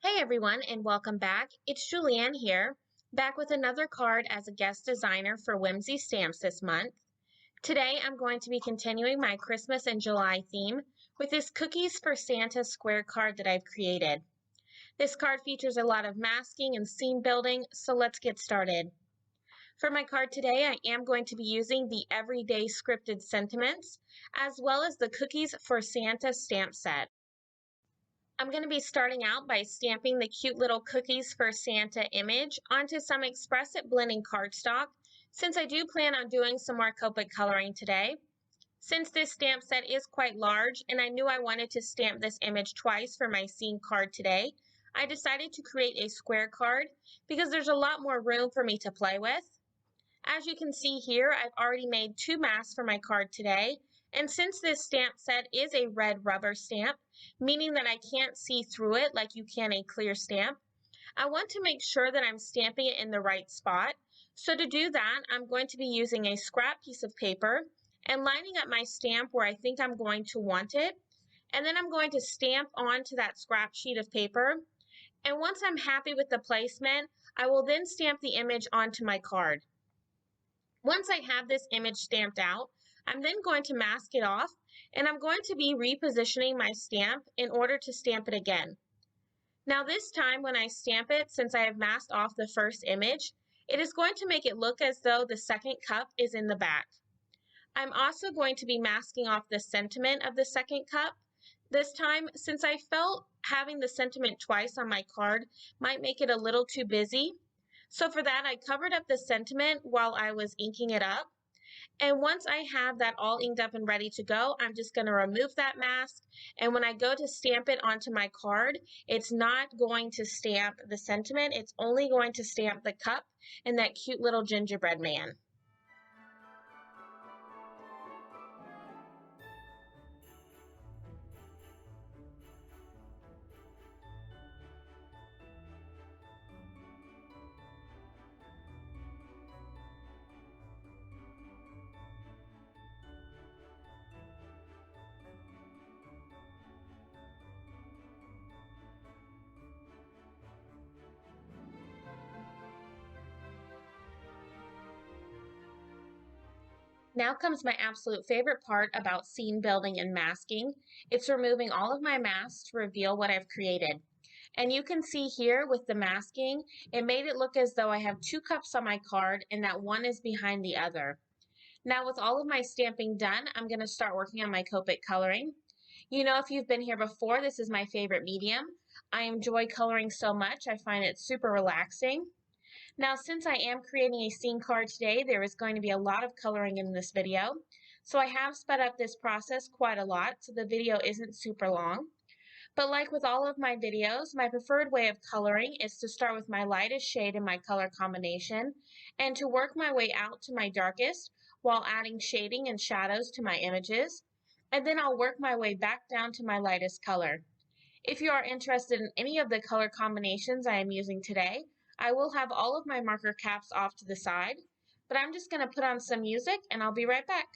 Hey everyone, and welcome back. It's Julianne here, back with another card as a guest designer for Whimsy Stamps this month. Today I'm going to be continuing my Christmas and July theme with this Cookies for Santa square card that I've created. This card features a lot of masking and scene building, so let's get started. For my card today, I am going to be using the Everyday Scripted Sentiments, as well as the Cookies for Santa stamp set. I'm going to be starting out by stamping the cute little Cookies for Santa image onto some Express It blending cardstock, since I do plan on doing some more Copic coloring today. Since this stamp set is quite large and I knew I wanted to stamp this image twice for my scene card today, I decided to create a square card because there's a lot more room for me to play with. As you can see here, I've already made two masks for my card today, and since this stamp set is a red rubber stamp, meaning that I can't see through it like you can a clear stamp, I want to make sure that I'm stamping it in the right spot. So to do that, I'm going to be using a scrap piece of paper and lining up my stamp where I think I'm going to want it, and then I'm going to stamp onto that scrap sheet of paper. And once I'm happy with the placement, I will then stamp the image onto my card. Once I have this image stamped out, I'm then going to mask it off, and I'm going to be repositioning my stamp in order to stamp it again. Now this time when I stamp it, since I have masked off the first image, it is going to make it look as though the second cup is in the back. I'm also going to be masking off the sentiment of the second cup. This time, since I felt having the sentiment twice on my card might make it a little too busy, so for that, I covered up the sentiment while I was inking it up. And once I have that all inked up and ready to go, I'm just going to remove that mask. And when I go to stamp it onto my card, it's not going to stamp the sentiment. It's only going to stamp the cup and that cute little gingerbread man. Now comes my absolute favorite part about scene building and masking. It's removing all of my masks to reveal what I've created. And you can see here with the masking, it made it look as though I have two cups on my card and that one is behind the other. Now with all of my stamping done, I'm going to start working on my Copic coloring. You know, if you've been here before, this is my favorite medium. I enjoy coloring so much, I find it super relaxing. Now, since I am creating a scene card today, there is going to be a lot of coloring in this video. So I have sped up this process quite a lot, so the video isn't super long. But like with all of my videos, my preferred way of coloring is to start with my lightest shade in my color combination and to work my way out to my darkest while adding shading and shadows to my images. And then I'll work my way back down to my lightest color. If you are interested in any of the color combinations I am using today, I will have all of my marker caps off to the side, but I'm just going to put on some music and I'll be right back.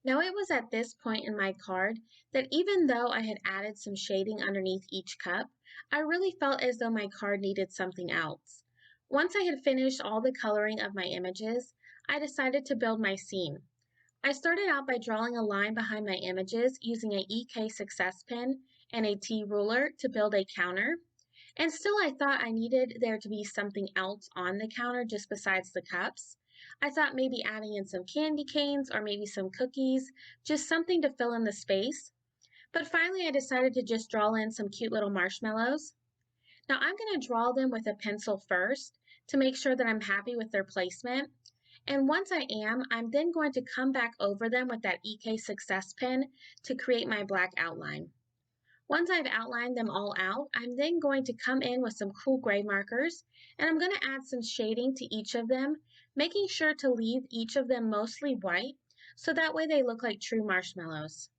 Now it was at this point in my card that even though I had added some shading underneath each cup, I really felt as though my card needed something else. Once I had finished all the coloring of my images, I decided to build my scene. I started out by drawing a line behind my images using a EK success pen and a T ruler to build a counter. And still, I thought I needed there to be something else on the counter just besides the cups. I thought maybe adding in some candy canes or maybe some cookies, just something to fill in the space. But finally, I decided to just draw in some cute little marshmallows. Now, I'm going to draw them with a pencil first to make sure that I'm happy with their placement. And once I am, I'm then going to come back over them with that EK Success pen to create my black outline. Once I've outlined them all out, I'm then going to come in with some cool gray markers, and I'm going to add some shading to each of them, making sure to leave each of them mostly white, so that way they look like true marshmallows.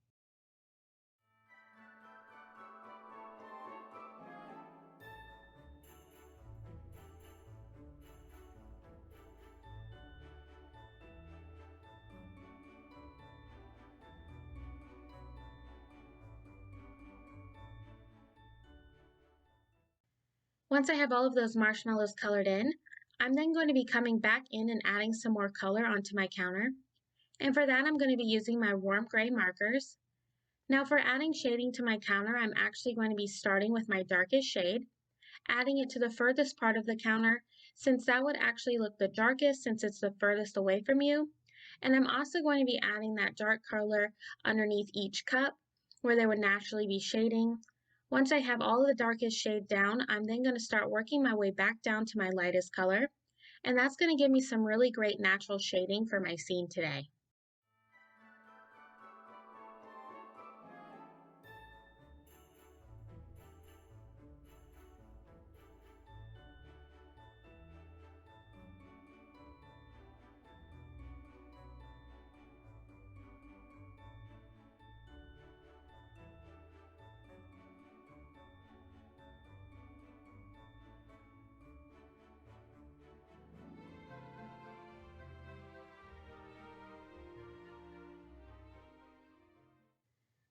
Once I have all of those marshmallows colored in, I'm then going to be coming back in and adding some more color onto my counter. And for that, I'm going to be using my warm gray markers. Now for adding shading to my counter, I'm actually going to be starting with my darkest shade, adding it to the furthest part of the counter, since that would actually look the darkest since it's the furthest away from you. And I'm also going to be adding that dark color underneath each cup where there would naturally be shading. Once I have all of the darkest shade down, I'm then going to start working my way back down to my lightest color. And that's going to give me some really great natural shading for my scene today.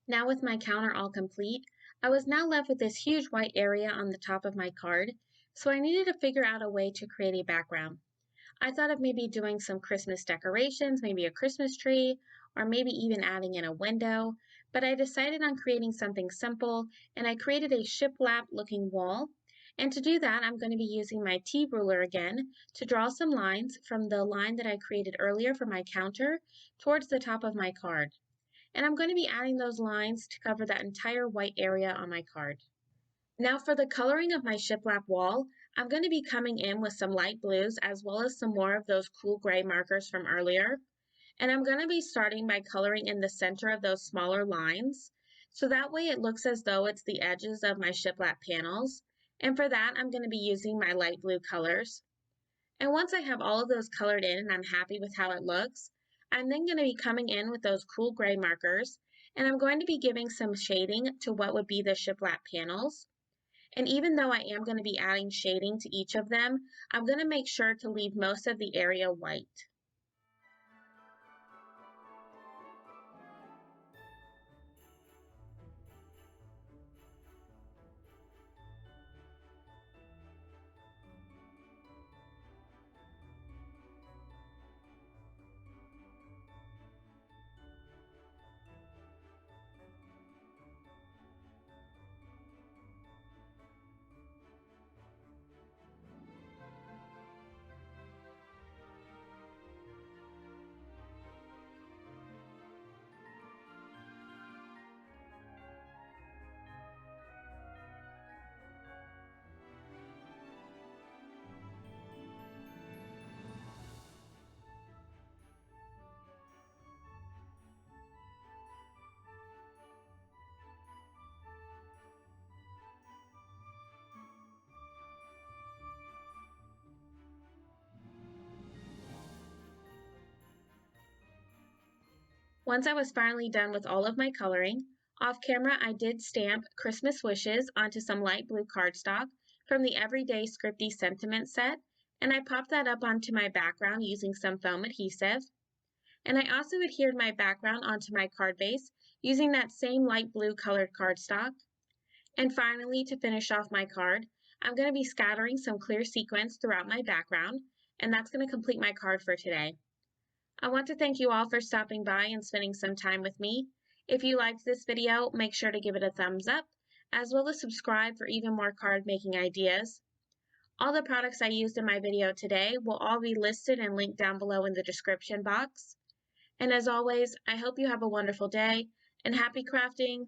Now with my counter all complete, I was now left with this huge white area on the top of my card, so I needed to figure out a way to create a background. I thought of maybe doing some Christmas decorations, maybe a Christmas tree, or maybe even adding in a window, but I decided on creating something simple, and I created a shiplap looking wall. And to do that, I'm going to be using my T ruler again to draw some lines from the line that I created earlier for my counter towards the top of my card. And I'm going to be adding those lines to cover that entire white area on my card. Now for the coloring of my shiplap wall, I'm going to be coming in with some light blues as well as some more of those cool gray markers from earlier. And I'm going to be starting by coloring in the center of those smaller lines. So that way it looks as though it's the edges of my shiplap panels. And for that, I'm going to be using my light blue colors. And once I have all of those colored in and I'm happy with how it looks, I'm then going to be coming in with those cool gray markers, and I'm going to be giving some shading to what would be the shiplap panels. And even though I am going to be adding shading to each of them, I'm going to make sure to leave most of the area white. Once I was finally done with all of my coloring, off camera I did stamp Christmas wishes onto some light blue cardstock from the Everyday Scripty Sentiment set, and I popped that up onto my background using some foam adhesive. And I also adhered my background onto my card base using that same light blue colored cardstock. And finally, to finish off my card, I'm going to be scattering some clear sequins throughout my background, and that's going to complete my card for today. I want to thank you all for stopping by and spending some time with me. If you liked this video, make sure to give it a thumbs up, as well as subscribe for even more card making ideas. All the products I used in my video today will all be listed and linked down below in the description box. And as always, I hope you have a wonderful day and happy crafting!